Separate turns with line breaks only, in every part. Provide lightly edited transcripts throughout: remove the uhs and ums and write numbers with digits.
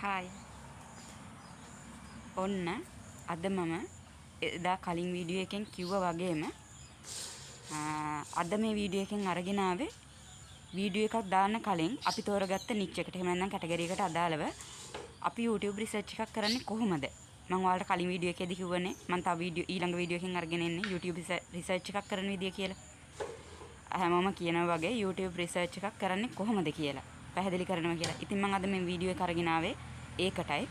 Hi. ඔන්න අද මම එදා කලින් වීඩියෝ එකෙන් කිව්වා වගේම අද මේ වීඩියෝ එකෙන් අරගෙන ආවේ වීඩියෝ එකක් දාන්න කලින් අපි තෝරගත්ත නිච් එකට. එහෙම නැත්නම් කැටගරි එකට අදාළව අපි YouTube රිසර්ච් එකක් කරන්නේ කොහොමද? මම ඔයාලට කලින් වීඩියෝ එකේදී කිව්වනේ මම තව ඊළඟ වීඩියෝ එකකින් අරගෙන එන්නේ YouTube රිසර්ච් එකක් කරන විදිය කියලා. හැමෝම කියනවා වගේ YouTube රිසර්ච් එකක් කරන්නේ කොහොමද කියලා පැහැදිලි කරනවා කියලා. ඉතින් මම අද මේ වීඩියෝ එක අරගෙන ආවේ ඒකටයි.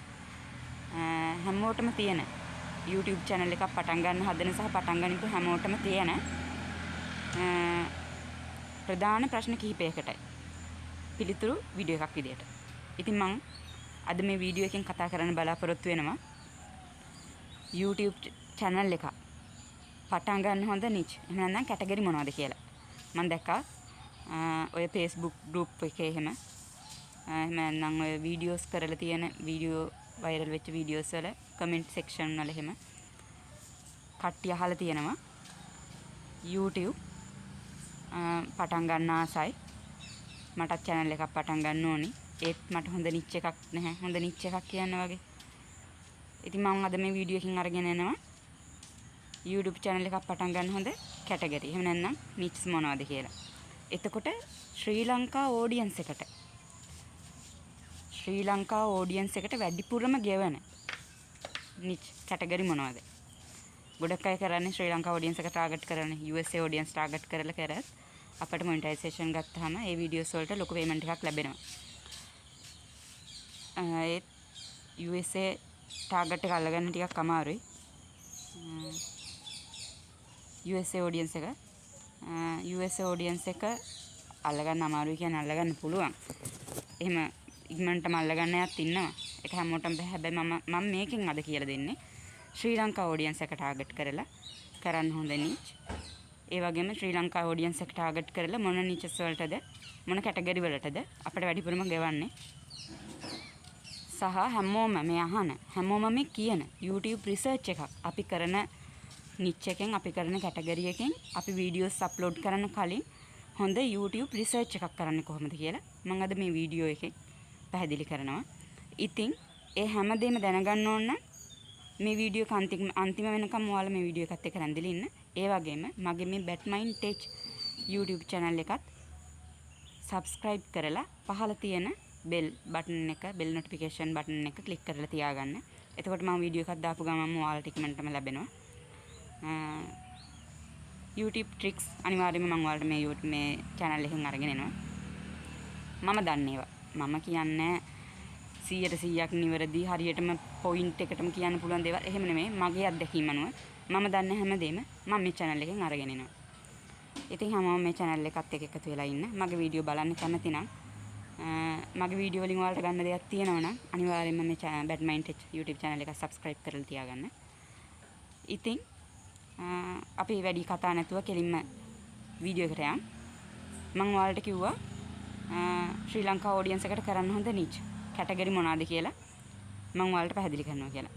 හැමෝටම තියෙන YouTube channel එකක් පටන් ගන්න හදන සහ පටන් ගන්නකෝ හැමෝටම තියෙන ප්‍රධාන ප්‍රශ්න කිහිපයකටයි පිළිතුරු වීඩියෝ එකක් විදියට. ඉතින් මම අද මේ වීඩියෝ එකෙන් කතා කරන්න බලාපොරොත්තු වෙනවා YouTube channel එක පටන් ගන්න හොඳ niche එහෙම නැත්නම් කැටගරි මොනවද කියලා. මම දැක්කා ඔය Facebook group එකේ එහෙම නැත්නම් ඔය වීඩියෝස් කරලා තියෙන වීඩියෝ වයිරල් වෙච්ච වීඩියෝස් වල කමෙන්ට් සෙක්ෂන් වල එහෙම කට්ටිය අහලා තියෙනවා YouTube පටන් ගන්න ආසයි මටත් channel එකක් පටන් ගන්න ඕනි ඒත් මට හොඳ නිච් එකක් නැහැ හොඳ නිච් එකක් කියන්න වගේ. ඉතින් මම අද මේ වීඩියෝ එකකින් අරගෙන එනවා YouTube channel එකක් පටන් ගන්න හොඳ කැටගරි එහෙම නැත්නම් නිච්ස් මොනවද කියලා. එතකොට ශ්‍රී ලංකා ඕඩියන්ස් එකට වැඩිපුරම ගෙවන නිච් කැටගරි මොනවද? ගොඩක් අය කරන්නේ ශ්‍රී ලංකා ඕඩියන්ස් එක ටාගට් කරන්නේ USA ඕඩියන්ස් ටාගට් කරලා කරත් අපිට මොනිටයිසේෂන් ගත්තාම ඒ වීඩියෝස් වලට ලොකු පේමන්ට් එකක් ලැබෙනවා. ඒත් USA ටාගට් එක අල්ලගන්න ටිකක් අමාරුයි. USA ඕඩියන්ස් එක අල්ලගන්න අමාරුයි කියන්නේ අල්ලගන්න පුළුවන්. එහෙම ඉක්මනටම අල්ලගන්න යත් ඉන්නවා. ඒක හැමෝටම බෑ. හැබැයි මම මේකෙන් අද කියලා දෙන්නේ ශ්‍රී ලංකා ඕඩියන්ස් එක ටාගට් කරලා කරන්න හොඳ නිච්. ඒ වගේම ශ්‍රී ලංකා ඕඩියන්ස් එක ටාගට් කරලා මොන නිචස් වලටද මොන කැටගරි වලටද අපිට වැඩිපුරම ගෙවන්නේ. සහ හැමෝම මේ අහන හැමෝම මේ කියන YouTube රිසර්ච් එකක් අපි කරන නිච් එකෙන් අපි කරන කැටගරි එකෙන් අපි වීඩියෝස් අප්ලෝඩ් කරන්න කලින් හොඳ YouTube රිසර්ච් එකක් කරන්නේ කොහොමද කියලා මම අද මේ වීඩියෝ එකෙන් පැහැදිලි කරනවා. ඉතින් ඒ හැමදේම දැනගන්න ඕන නම් මේ වීඩියෝ එක අන්තිම වෙනකම් ඔයාලා මේ වීඩියෝ එකත් එක්ක රැඳිලා ඉන්න. ඒ වගේම මගේ මේ Batmind Tech YouTube channel එකත් subscribe කරලා පහළ තියෙන bell button එක bell notification button එක click කරලා තියාගන්න. එතකොට මම වීඩියෝ එකක් දාපු ගමන්ම ඔයාලට ඉක්මනටම ලැබෙනවා. YouTube tricks අනිවාර්යයෙන්ම මම ඔයාලට මේ channel එකෙන් අරගෙන එනවා. මම දන්නේ ඒවා. මම කියන්නේ 100% නිවැරදි හරියටම පොයින්ට් එකටම කියන්න පුළුවන් දේවල් එහෙම නෙමෙයි. මගේ අත්දැකීම් අනුව මම දන්න හැමදේම මම මේ channel එකෙන් අරගෙන එනවා. ඉතින් හැමෝම මේ channel එකත් එක්ක එකතු වෙලා ඉන්න. මගේ වීඩියෝ බලන්න කැමති නම් මගේ වීඩියෝ වලින් ඔයාලට ගන්න දෙයක් තියෙනවා නම් අනිවාර්යයෙන්ම මේ Batmind Tech YouTube channel එක subscribe කරලා තියාගන්න. ඉතින් අපි වැඩි කතා නැතුව කෙලින්ම වීඩියෝ එකට යමු. මම ඔයාලට කිව්වා ශ්‍රී ලංකා ඕඩියන්ස් එකට කරන්න හොඳ නිච් කැටගරි මොනවාද කියලා මම ඔයාලට පැහැදිලි කරනවා කියලා.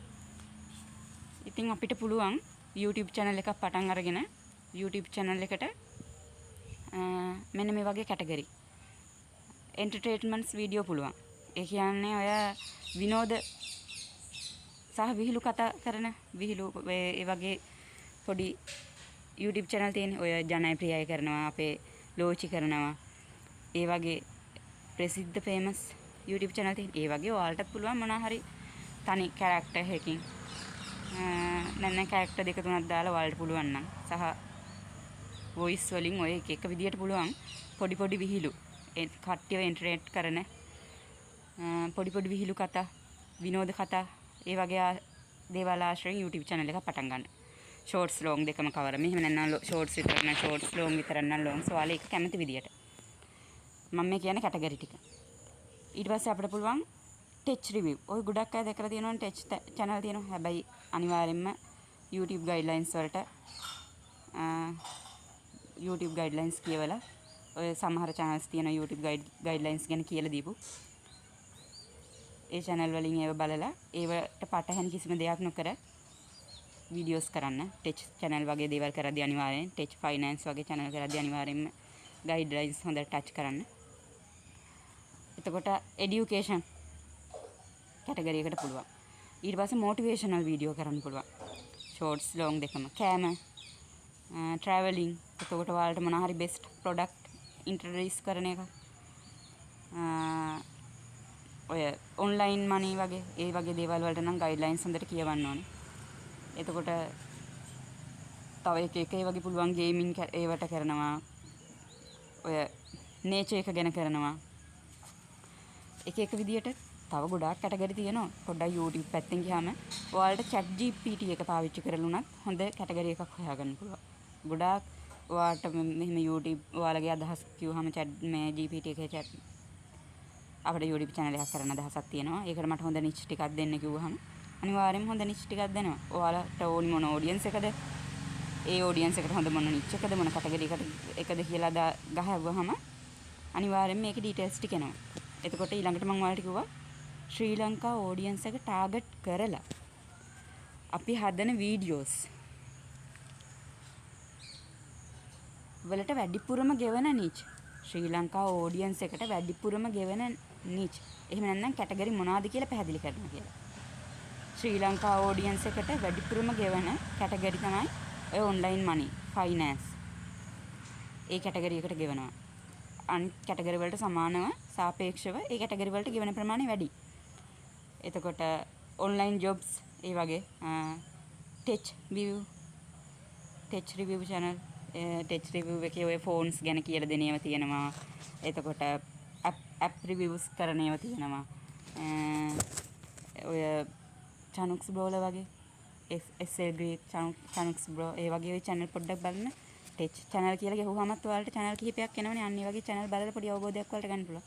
ඉතින් අපිට පුළුවන් YouTube channel එකක් පටන් අරගෙන YouTube channel එකට මෙන්න මේ වගේ කැටගරි entertainments video පුළුවන්. ඒ කියන්නේ ඔය විනෝද සහ විහිළු කතා කරන විහිළු ඒ වගේ පොඩි YouTube channel තියෙන ඔය ජනප්‍රියය කරනවා අපේ ලෝචි කරනවා ඒ වගේ ප්‍රසිද්ධ famous YouTube channel තියෙන ඒ වගේ ඔයාලටත් පුළුවන් මොනවා හරි තනි character එකකින් නැත්නම් character දෙක තුනක් දාලා ඔයාලට පුළුවන් නම් සහ voice වලින් ඔය එක විදියට පුළුවන් පොඩි විහිළු ඒ කට්ටියව entertain කරන පොඩි විහිළු කතා විනෝද කතා ඒ වගේ දේවල් ආශ්‍රයෙන් YouTube channel එකක් පටන් ගන්න. shorts long දෙකම cover මෙහෙම නැත්නම් shorts විතර නම් shorts long විතර නම් long ඔයාලා ඒක කැමති විදියට මම මේ කියන කැටගරි ටික. ඊට පස්සේ අපිට පුළුවන් tech review. ඔය ගොඩක් අය දැකලා තියෙනවනේ tech channel තියෙනවා. හැබැයි අනිවාර්යෙන්ම YouTube guidelines වලට YouTube guidelines කියවලා ඔය සමහර channels තියෙන YouTube guidelines ගැන කියලා දීපු. ඒ channel වලින් ඒව බලලා ඒවට පටහැනි කිසිම දෙයක් නොකර videos කරන්න. tech channel වගේ දේවල් කරද්දී අනිවාර්යෙන් tech finance වගේ channel කරද්දී අනිවාර්යෙන්ම guidelines හොඳට touch කරන්න. එතකොට education කැටගරි එකකට පුළුවන්. ඊට පස්සේ මොටිවේෂනල් වීඩියෝ කරන්න පුළුවන්. ෂෝට්ස් ලොන්ග් දෙකම. කෑම, ට්‍රැවලින්. එතකොට ඔයාලට මොනවා හරි බෙස්ට් ප්‍රොඩක්ට් ඉන්ට්‍රොඩියුස් කරන එක. ඔය ඔන්ලයින් මනි වගේ ඒ වගේ දේවල් වලට නම් ගයිඩ්ලයින්ස් හොඳට කියවන්න ඕනේ. එතකොට තව එක ඒ වගේ පුළුවන් ගේමින් ඒවට කරනවා. ඔය නේචර් එක ගැන කරනවා. එක විදියට තව ගොඩාක් කැටගරි තියෙනවා. පොඩ්ඩක් YouTube පැත්තෙන් ගියාම ඔයාලට chat GPT එක පාවිච්චි කරලා උනත් හොඳ කැටගරි එකක් හොයාගන්න පුළුවන්. ගොඩාක් ඔයාලට මෙහෙම YouTube ඔයාලගේ අදහස් කිව්වහම chat මේ GPT එකේ chat අපේ YouTube channel එකක් කරන්න අදහසක් තියෙනවා. ඒකට මට හොඳ නිච් ටිකක් දෙන්න කිව්වහම අනිවාර්යෙන්ම හොඳ නිච් ටිකක් දෙනවා. ඔයාලට ඕනි මොන ඔඩියන්ස් එකද? ඒ ඔඩියන්ස් එකට හොඳ මොන නිච් එකද මොන කැටගරි එකද කියලා ගහුවහම අනිවාර්යෙන්ම මේකේ ඩීටේල්ස් ටික එනවා. එතකොට ඊළඟට මම ඔයාලට කිව්වා ශ්‍රී ලංකා ඔඩියන්ස් එක ටාගට් කරලා අපි හදන වීඩියෝස් වලට වැඩිපුරම ගෙවන නිච් ශ්‍රී ලංකා ඔඩියන්ස් එකට වැඩිපුරම ගෙවන නිච්. එහෙම නැත්නම් කැටගරි මොනවාද කියලා පැහැදිලි කරනවා කියලා. ශ්‍රී ලංකා ඔඩියන්ස් එකට වැඩිපුරම ගෙවන කැටගරි තමයි ඔය ඔන්ලයින් මනි, ෆයිනෑන්ස්. ඒ කැටගරි එකට ගෙවනවා. අනිත් කැටගරි වලට සමානව සාපේක්ෂව ඒ කැටගරි වලට ගෙවන ප්‍රමාණය වැඩි. එතකොට ඔන්ලයින් ජොබ්ස් ඒ වගේ ටෙච් රිවිව් channel ටෙච් රිවිව් එකේ ඔය ෆෝන්ස් ගැන කියලා දෙන ඒවා තියෙනවා. එතකොට ඇප් රිවිව්ස් කරන ඒවා තියෙනවා. ඔය චනුක්ස් බ්‍රෝලා වගේ SL Greek චනුක්ස් බ්‍රෝ ඒ වගේ ඔය channel පොඩ්ඩක් බලන්න. ටෙච් channel කියලා ගහුවමත් ඔයාලට channel කිහිපයක් එනවනේ. අන්න ඒ වගේ channel බලලා පොඩි අවබෝධයක් වලට ගන්න පුළුවන්.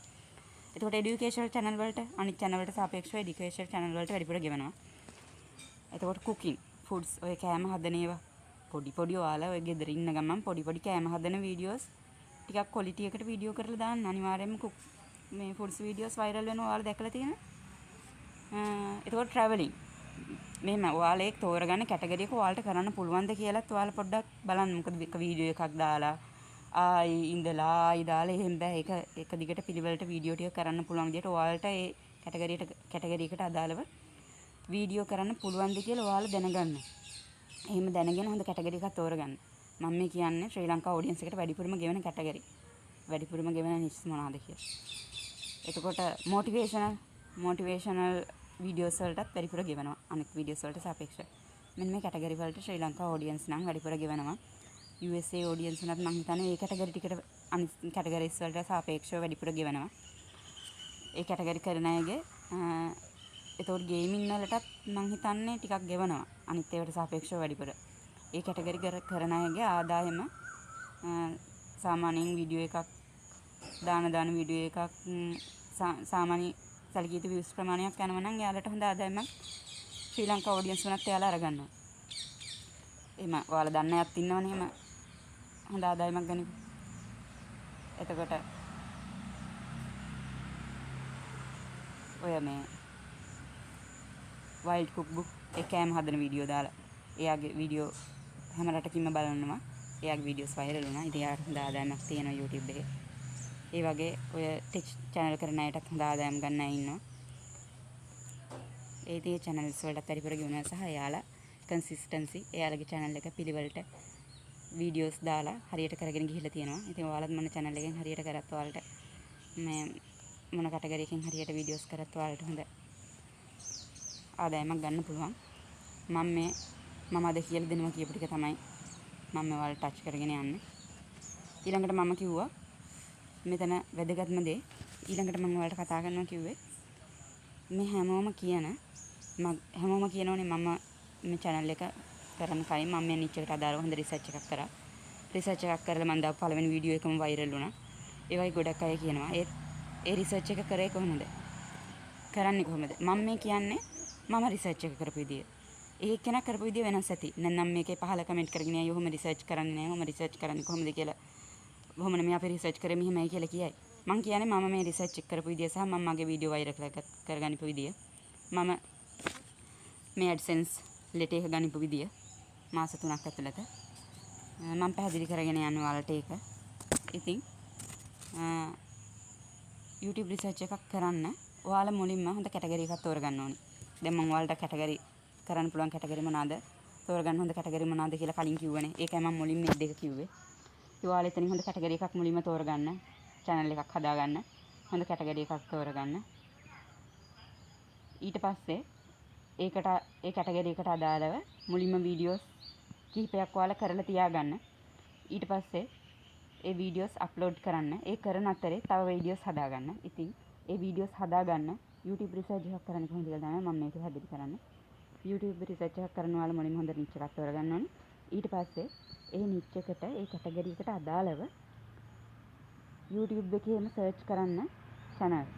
එතකොට educational channel වලට අනිත් channel වලට සාපේක්ෂව educational channel වලට වැඩිපුර ගෙවනවා. එතකොට cooking foods ඔය කෑම හදන ඒවා පොඩි ඔයාලා ඔය ගෙදර ඉන්න ගමන් පොඩි කෑම හදන වීඩියෝස් ටිකක් quality එකට වීඩියෝ කරලා දාන්න. අනිවාර්යයෙන්ම මේ foods videos viral වෙනවා ඔයාලා දැකලා තියෙනවා. එතකොට traveling මෙහෙම ඔයාලා ඒක තෝරගන්න කැටගරි එක ඔයාලට කරන්න පුළුවන්ද කියලාත් ඔයාලා පොඩ්ඩක් බලන්න. මොකද එක වීඩියෝ එකක් දාලා ආයි දාලා එහෙම බෑ. ඒක දිගට පිළිවෙලට වීඩියෝ ටික කරන්න පුළුවන් විදිහට ඔයාලට ඒ කැටගරි එකට අදාළව වීඩියෝ කරන්න පුළුවන්ද කියලා ඔයාලා දැනගන්න. එහෙම දැනගෙන හොඳ කැටගරි එකක් තෝරගන්න. මම මේ කියන්නේ ශ්‍රී ලංකා ඔඩියන්ස් එකට වැඩිපුරම ගෙවන කැටගරි. වැඩිපුරම ගෙවන නිච් මොනවාද කියලා. එතකොට මොටිවේෂනල් වීඩියෝස් වලටත් වැඩිපුර ගෙවනවා. අනෙක් වීඩියෝස් වලට සාපේක්ෂව. මෙන්න මේ කැටගරි වලට ශ්‍රී ලංකා ඔඩියන්ස් නම් වැඩිපුර ගෙවනවා. USA ඔඩියන්ස් උනත් මම හිතන්නේ ඒ කැටගරි ටිකට අනිත් කැටගරිස් වලට සාපේක්ෂව වැඩිපුර ගෙවනවා. ඒ කැටගරි කරන අයගේ එතකොට ගේමින් වලටත් මම හිතන්නේ ටිකක් ගෙවනවා. අනිත් ඒවාට සාපේක්ෂව වැඩිපුර. ඒ කැටගරි කරන අයගේ ආදායම සාමාන්‍යයෙන් වීඩියෝ එකක් දාන වීඩියෝ එකක් සාමාන්‍ය සැලකිය යුතු views ප්‍රමාණයක් යනවා නම් එයාලට හොඳ ආදායමක් ශ්‍රී ලංකා ඔඩියන්ස් උනත් එයාලා අරගන්නවා. එහෙම ඔයාලා දන්න අයත් ඉන්නවනේ එහෙම හොඳ ආදායමක් ගනිපු. එතකොට ඔය මේ වයිල්ඩ් කුක්බුක් ඒ කෑම හදන වීඩියෝ දාලා එයාගේ වීඩියෝ හැම රටකින්ම බලනවා. එයාගේ වීඩියෝස් වයිරල් වුණා. ඉතින් එයාට හොඳ ආදායමක් තියෙනවා YouTube එකේ. ඒ වගේ ඔය ටෙච් channel කරන අයටත් හොඳ ආදායම් ගන්න අය ඉන්නවා. ඒ tie channels වලට පරිපූර්ණ ගෙවනවා සහ එයාලා consistency එයාලගේ channel එක පිළිවෙලට වීඩියෝස් දාලා හරියට කරගෙන ගිහිල්ලා තියෙනවා. ඉතින් ඔයාලත් මොන channel එකෙන් හරියට කරත් ඔයාලට මේ මොන කැටගරි එකකින් හරියට වීඩියෝස් කරත් ඔයාලට හොඳ ආදායමක් ගන්න පුළුවන්. මම අද කියලා දෙනවා කියපු ටික තමයි මම ඔයාලට ටච් කරගෙන යන්නේ. ඊළඟට මම කිව්වා මෙතන වැදගත්ම දේ ඊළඟට මම ඔයාලට කතා කරනවා කිව්වේ මේ හැමෝම කියනෝනේ මම මේ channel එක කරන කලින් මම මේ නිච් එකට අදාළව හොඳ රිසර්ච් එකක් කරා. රිසර්ච් එකක් කරලා මම දාපු පළවෙනි වීඩියෝ එකම වයිරල් වුණා. ඒ වගේ ගොඩක් අය කියනවා ඒ රිසර්ච් එක කරේ කොහොමද? කරන්නේ කොහොමද? මම මේ කියන්නේ මම රිසර්ච් එක කරපු විදිය. ඒ කෙනා කරපු විදිය වෙනස් ඇති. නැත්නම් මේකේ පහල කමෙන්ට් කරගෙන අය ඔහොම රිසර්ච් කරන්නේ නැහැ. ඔහොම රිසර්ච් කරන්නේ කොහොමද කියලා. කොහොම නෙමෙයි අපි රිසර්ච් කරේ මෙහෙමයි කියලා කියයි. මම කියන්නේ මම මේ රිසර්ච් එක කරපු විදිය සහ මම මගේ වීඩියෝ වයිරල් කරගන්නපු විදිය. මම මේ AdSense ලෙට එක ගන්නපු විදිය මාස 3ක් ඇතුළත මම පැහැදිලි කරගෙන යනවා ඔයාලට ඒක. ඉතින් YouTube රිසර්ච් එකක් කරන්න ඔයාලා මුලින්ම හොඳ කැටගරි එකක් තෝරගන්න ඕනේ. දැන් මම ඔයාලට කැටගරි කරන්න පුළුවන් කැටගරි මොනවාද? තෝරගන්න හොඳ කැටගරි මොනවාද කියලා කලින් කිව්වනේ. ඒකයි මම මුලින්ම මේ දෙක කිව්වේ. ඔයාලා එතනින් හොඳ කැටගරි එකක් මුලින්ම තෝරගන්න. channel එකක් හදාගන්න. හොඳ කැටගරි එකක් තෝරගන්න. ඊට පස්සේ ඒකට ඒ කැටගරි එකට අදාළව මුලින්ම වීඩියෝස් කිහිපයක් ඔයාලා කරලා තියාගන්න. ඊට පස්සේ ඒ වීඩියෝස් අප්ලෝඩ් කරන්න. ඒ කරන අතරේ තව වීඩියෝස් හදාගන්න. ඉතින් ඒ වීඩියෝස් හදාගන්න YouTube රිසර්ච් එකක් කරන්න කොහොමද කියලා තමයි මම මේක හැදිරි කරන්නේ. YouTube රිසර්ච් එකක් කරන ඔයාලා මුලින්ම හොඳ නිච් එකක් තෝරගන්න ඕනේ. ඊට පස්සේ ඒ නිච් එකට ඒ කැටගරි එකට අදාළව YouTube එකේම සර්ච් කරන්න channels.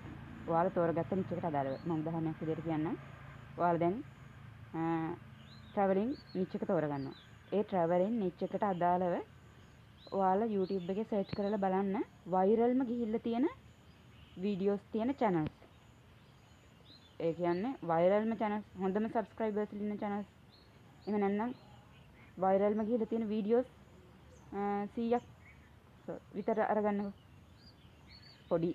ඔයාලා තෝරගත්ත නිච් එකට අදාළව. මම උදාහරණයක් විදිහට කියන්නම්. ඔයාලා දැන් traveling නිච් එක තෝරගන්නවා. ඒ traveling නිච් එකට අදාළව ඔයාලා YouTube එකේ සර්ච් කරලා බලන්න වයිරල්ම ගිහිල්ලා තියෙන වීඩියෝස් තියෙන channels. ඒ කියන්නේ වයිරල්ම channels, හොඳම subscribers ඉන්න channels. එහෙම නැත්නම් වයිරල්ම ගිහිල්ලා තියෙන වීඩියෝස් 100ක් විතර අරගන්නකො. පොඩි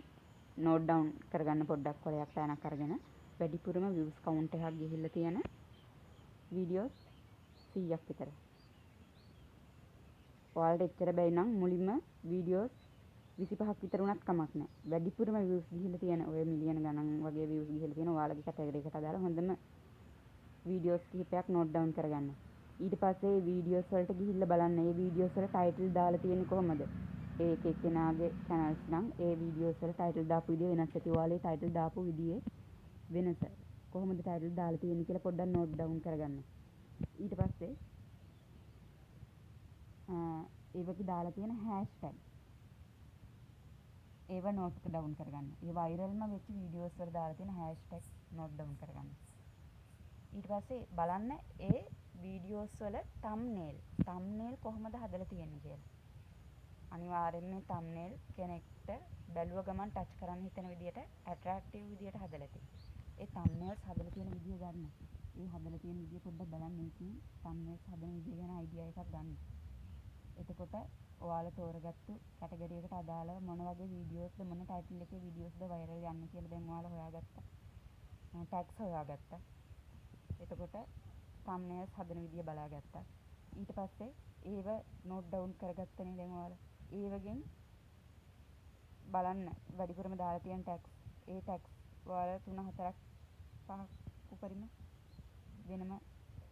නෝට් ඩවුන් කරගන්න පොඩ්ඩක් කොලයක් පෑනක් අරගෙන වැඩිපුරම views count එකක් ගිහිල්ලා තියෙන වීඩියෝස් 100ක් විතර. ඔයාලට එච්චර බැයි නම් මුලින්ම වීඩියෝස් 25ක් විතර උනත් කමක් නැහැ. වැඩිපුරම views ගිහිල්ලා තියෙන ඔය මිලියන ගණන් වගේ views ගිහිල්ලා තියෙන ඔයාලගේ කැටගරි එකට අදාළ හොඳම වීඩියෝස් කිහිපයක් නෝට් ඩවුන් කරගන්න. ඊට පස්සේ මේ වීඩියෝස් වලට ගිහිල්ලා බලන්න. මේ වීඩියෝස් වල ටයිටල් දාලා තියෙන්නේ කොහමද? ඒ එක එක්කෙනාගේ channels නම් ඒ වීඩියෝස් වල ටයිටල් දාපු විදිය වෙනස් ඇති. ඔයාලේ ටයිටල් දාපු විදියේ වෙනස. කොහොමද ටයිටල් දාලා තියෙන්නේ කියලා පොඩ්ඩක් නෝට් ඩවුන් කරගන්න. ඊට පස්සේ ඒවගේ දාලා තියෙන hashtag ඒව නෝට් ඩවුන් කරගන්න. ඒ වයිරල්ම වෙච්ච වීඩියෝස් වල දාලා තියෙන hashtag නෝට් ඩවුන් කරගන්න. ඊට පස්සේ බලන්න ඒ වීඩියෝස් වල thumbnail කොහොමද හදලා තියෙන්නේ කියලා. අනිවාර්යෙන්ම මේ thumbnail කෙනෙක්ට බැලුව ගමන් ටච් කරන්න හිතෙන විදියට ඇට්‍රැක්ටිව් විදියට හදලා තියෙන්නේ. ඒ thumbnails හදලා තියෙන විදිය ගන්න. ඒ හදලා තියෙන විදිය පොඩ්ඩක් බලන්න. ඒකෙන් thumbnails හදන විදිය ගැන අයිඩියා එකක් ගන්න. එතකොට ඔයාලා තෝරගත්තු කැටගරි එකට අදාළව මොන වගේ වීඩියෝස්ද මොන ටයිටල් එකේ වීඩියෝස්ද වයිරල් යන්නේ කියලා දැන් ඔයාලා හොයාගත්තා. ටැග්ස් හොයාගත්තා. එතකොට thumbnails හදන විදිය බලාගත්තා. ඊට පස්සේ ඒව නෝට් ඩවුන් කරගත්තනේ දැන් ඔයාලා. ඒවගෙන් බලන්න වැඩිපුරම දාලා තියෙන ටැග්ස්. ඒ ටැග්ස් ඔයාලා 3 4ක් 5ක් උපරිම වෙනම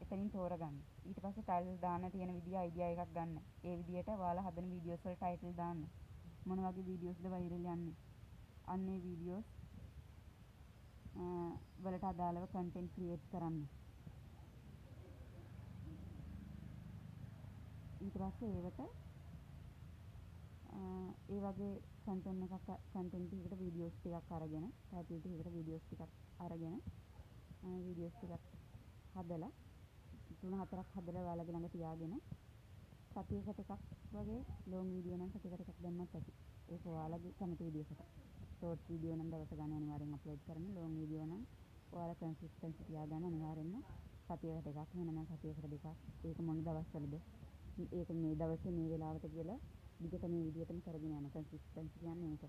එතනින් තෝරගන්න. ඊට පස්සේ ටයිටල් දාන්න තියෙන විදිය අයිඩියා එකක් ගන්න. ඒ විදියට ඔයාලා හදන වීඩියෝස් වල ටයිටල් දාන්න. මොන වගේ වීඩියෝස්ද වයිරල් යන්නේ? අන්නේ වීඩියෝස් වලට අදාළව කන්ටෙන්ට් ක්‍රියේට් කරන්න. ඊට පස්සේ ඒවට ඒ වගේ කන්ටෙන්ට් එකකට වීඩියෝස් ටිකක් අරගෙන ටයිටල් ටිකකට වීඩියෝස් ටිකක් අරගෙන වීඩියෝස් ටිකක් හදලා 3-4ක් හදලා ඔයාලගේ ළඟ තියාගෙන සතියකට එකක් වගේ ලොන්ග් වීඩියෝ නම් සතියකට එකක් දැම්මත් ඇති. ඒක ඔයාලගේ කැමති විදිහකට. ෂෝට් වීඩියෝ නම් දවස ගානේ අනිවාර්යෙන් අප්ලෝඩ් කරන්න. ලොන්ග් වීඩියෝ නම් ඔයාලා කන්සිස්ටන්සි තියාගන්න අනිවාර්යෙන්ම සතියකට එකක් වෙන නම් සතියකට දෙකක්. ඒක මොන දවස්වලද? ඒක මේ දවසේ මේ වෙලාවට කියලා දිගට මේ විදිහටම කරගෙන යන කන්සිස්ටන්සි කියන්නේ ඒක.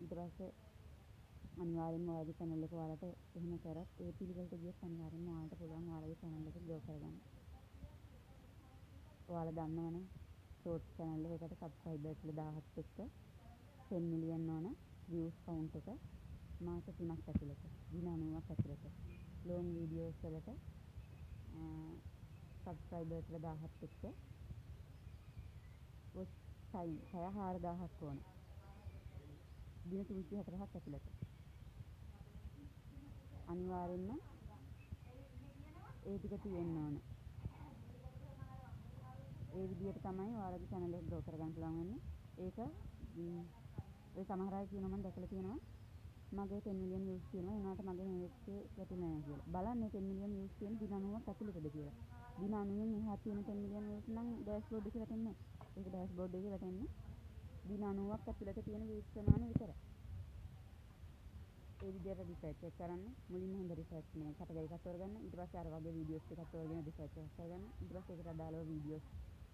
ඊට පස්සේ අනිවාර්යෙන්ම ඔයාලගේ channel එක ඔයාලට එහෙම කරත් ඒ පිළිවෙලට ගියත් අනිවාර්යෙන්ම ඔයාලට පුළුවන් ඔයාලගේ channel එක grow කරගන්න. ඔයාලා දන්නවනේ short channel එකකට subscribers 1000ත් එක්ක 10 million ඕන views count එක මාස 3ක් ඇතුළත දින 90ක් ඇතුළත. long videos වලට subscribers 1000ත් එක්ක watch time 4000ක් ඕන. දින 340ක් ඇතුළත. අනිවාර්යෙන්ම ඒ ටික තියෙන්න ඕන. ඒ විදිහට තමයි ඔයාලගේ channel එක grow කරගන්න පුළුවන් වෙන්නේ. ඒක ඔය සමහර අය කියනවා මම දැකලා තියෙනවා මගේ 10 million views තියෙනවා ඒනාට මගේ මේකේ වැටුනේ නැහැ කියලා. බලන්න 10 million views තියෙන දින 90ක් ඇතුළතද කියලා. දින 90න් එහා තියෙන 10 million views නම් dashboard එකේ වැටෙන්නේ නැහැ. ඒක dashboard එකේ වැටෙන්නේ දින 90ක් ඇතුළත තියෙන views ප්‍රමාණය විතරයි. ඒ විදිහට රිසර්ච් එක කරන්න. මුලින්ම හොඳ රිසර්ච් මේ කැටගරි එකක් තෝරගන්න. ඊට පස්සේ අර වගේ වීඩියෝස් ටිකක් තෝරගෙන රිසර්ච් එකක් කරගන්න. ඊට පස්සේ ඒකට අදාළව වීඩියෝස්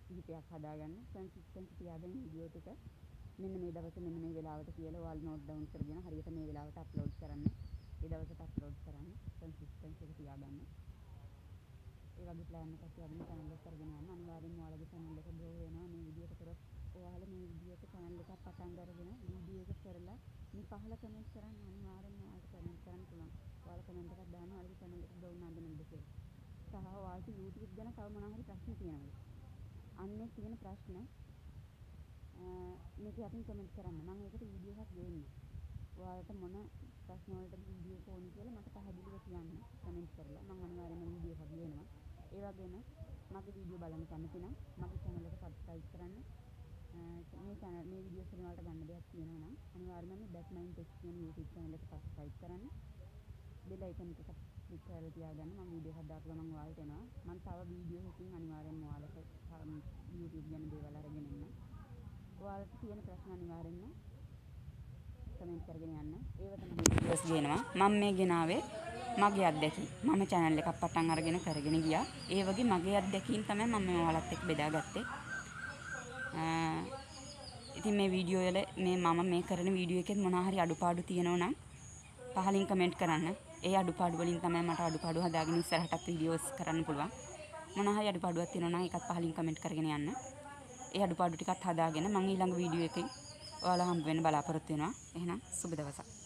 කිහිපයක් හදාගන්න. කන්සිස්ටන්සි තියාගෙන වීඩියෝ ටික මෙන්න මේ දවසේ මෙන්න මේ වෙලාවට කියලා ඔයාලා නෝට් ඩවුන් කරගෙන හරියට මේ වෙලාවට අප්ලෝඩ් කරන්න. ඒ දවසට අප්ලෝඩ් කරන්න. කන්සිස්ටන්සි එක තියාගන්න. ඒ වගේ ප්ලෑන් එකක් තියාගෙන channel එක කරගෙන යන්න. අනිවාර්යෙන්ම ඔයාලගේ channel එක grow වෙනවා. මේ විදිහට කරොත් ඔයාලා මේ විදිහට channel එකක් පටන් අරගෙන වීඩියෝ එක කරලා මේ පහළ කමෙන්ට් කරන්න. අනිවාර්යෙන්ම ඔයාලට කමෙන්ට් කරන්න පුළුවන්. ඔයාලා කමෙන්ට් එකක් දාන්න ඔයාලගේ channel එක grow වුණාද නැද්ද කියලා. සහ ඔයාලට YouTube ගැන තව මොනවා හරි ප්‍රශ්න තියෙනවද? අන්නේ තියෙන ප්‍රශ්න මේක යටින් කමෙන්ට් කරන්න. මම ඒකට වීඩියෝ එකක් ගේන්නම්. ඔයාලට මොන ප්‍රශ්න වලටද වීඩියෝ එක ඕනේ කියලා මට පැහැදිලිව කියන්න කමෙන්ට් කරලා. මම අනිවාර්යෙන්ම වීඩියෝ එකක් ගේනවා. ඒ වගේම මගේ වීඩියෝ බලන්න කැමති නම් මගේ channel එක subscribe කරන්න. මේ වීඩියෝස් වලින් ඔයාලට ගන්න දෙයක් තියෙනවා නම් අනිවාර්යෙන්ම That Mind Tech කියන YouTube channel එක subscribe කරන්න. බෙල් අයිකන් එක ක්ලික් කරලා තියාගන්න. මම වීඩියෝ එකක් දාපු ගමන් ඔයාලට එනවා. මම තව වීඩියෝ එකකින් අනිවාර්යෙන්ම ඔයාලට YouTube ගැන දේවල් අරගෙන එන්න. ඔයාලට තියෙන ප්‍රශ්න අනිවාර්යෙන්ම කමෙන්ට් කරගෙන යන්න. ඒවට මම වීඩියෝස් ගේනවා. මම මේ ගෙනාවේ මගේ අත්දැකීම්. මම channel එකක් පටන් අරගෙන කරගෙන ගියා. ඒ වගේ මගේ අත්දැකීම් තමයි මම ඔයාලත් එක්ක බෙදාගත්තේ. ඉතින් මේ වීඩියෝ වල මම මේ කරන වීඩියෝ එකෙත් මොනවා හරි අඩුපාඩු තියෙනවා නම් පහලින් කමෙන්ට් කරන්න. ඒ අඩුපාඩු වලින් තමයි මට අඩුපාඩු හදාගෙන ඉස්සරහටත් වීඩියෝස් කරන්න පුළුවන්. මොනවා හරි අඩුපාඩුවක් තියෙනවා නම් ඒකත් පහලින් කමෙන්ට් කරගෙන යන්න. ඒ අඩුපාඩු ටිකත් හදාගෙන මම ඊළඟ වීඩියෝ එකකින් ඔයාලා හම්බ වෙන්න බලාපොරොත්තු වෙනවා. එහෙනම් සුබ දවසක්.